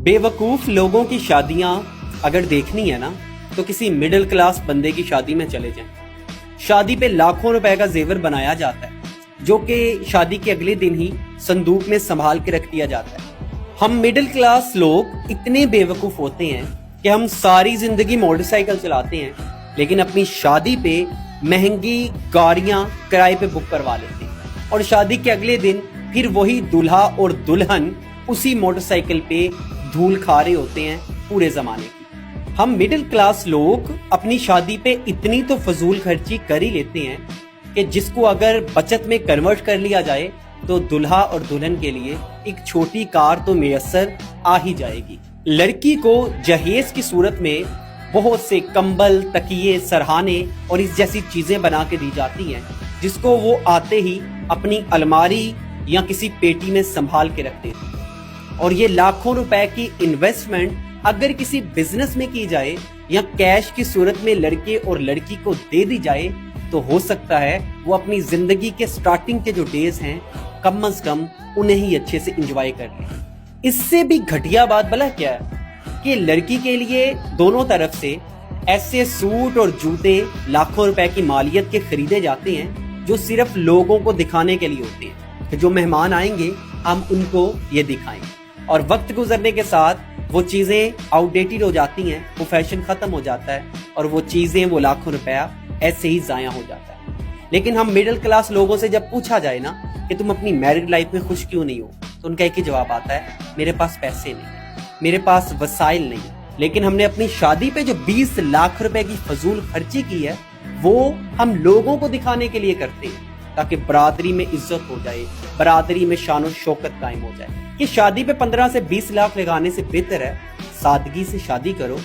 बेवकूफ़ लोगों की शादियां अगर देखनी है ना तो किसी मिडिल क्लास बंदे की शादी में चले जाएं। शादी पे लाखों रुपए का जेवर बनाया जाता है जो कि शादी के अगले दिन ही संदूक में संभाल के रख दिया जाता है। हम मिडिल क्लास लोग इतने बेवकूफ़ होते हैं कि हम सारी जिंदगी मोटरसाइकिल चलाते हैं लेकिन अपनी शादी पे महंगी गाड़ियां किराए पे बुक करवा लेते हैं और शादी के अगले दिन फिर वही दूल्हा और दुल्हन उसी मोटरसाइकिल पे धूल खा रहे होते हैं पूरे जमाने की। हम मिडिल क्लास लोग अपनी शादी पे इतनी तो फजूल खर्ची कर ही लेते हैं कि जिसको अगर बचत में कन्वर्ट कर लिया जाए तो दुल्हा और दुल्हन के लिए एक छोटी कार तो मैसर आ ही जाएगी। लड़की को जहेज की सूरत में बहुत से कंबल, तकिए, सरहाने और इस जैसी चीजें बना के दी जाती हैं जिसको वो आते ही अपनी अलमारी या किसी पेटी में संभाल के रख देती है। और ये लाखों रुपए की इन्वेस्टमेंट अगर किसी बिजनेस में की जाए या कैश की सूरत में लड़के और लड़की को दे दी जाए तो हो सकता है वो अपनी जिंदगी के स्टार्टिंग के जो डेज हैं कम से कम उन्हें ही अच्छे से एंजॉय कर लें। इससे भी घटिया बात भला क्या है कि लड़की के लिए दोनों तरफ से ऐसे सूट और जूते लाखों रुपए की मालियत के खरीदे जाते हैं जो सिर्फ लोगों को दिखाने के लिए होते हैं कि जो मेहमान आएंगे हम उनको ये दिखाएं। और वक्त गुजरने के साथ वो चीजें आउटडेटेड हो जाती हैं, वो फैशन खत्म हो जाता है और वो चीजें, वो लाखों रुपया ऐसे ही जाया हो जाता है। लेकिन हम मिडिल क्लास लोगों से जब पूछा जाए ना कि तुम अपनी मैरिड लाइफ में खुश क्यों नहीं हो तो उनका एक ही जवाब आता है, मेरे पास पैसे नहीं, मेरे पास वसाइल नहीं। लेकिन हमने अपनी शादी पे जो 20 लाख रुपए की फजूल खर्ची की है वो हम लोगों को दिखाने के लिए करते हैं ताकि बरादरी में इज्जत हो जाए, बरादरी में शान और शौकत कायम हो जाए। ये शादी पे 15 से 20 लाख लगाने से बेहतर है सादगी से शादी करो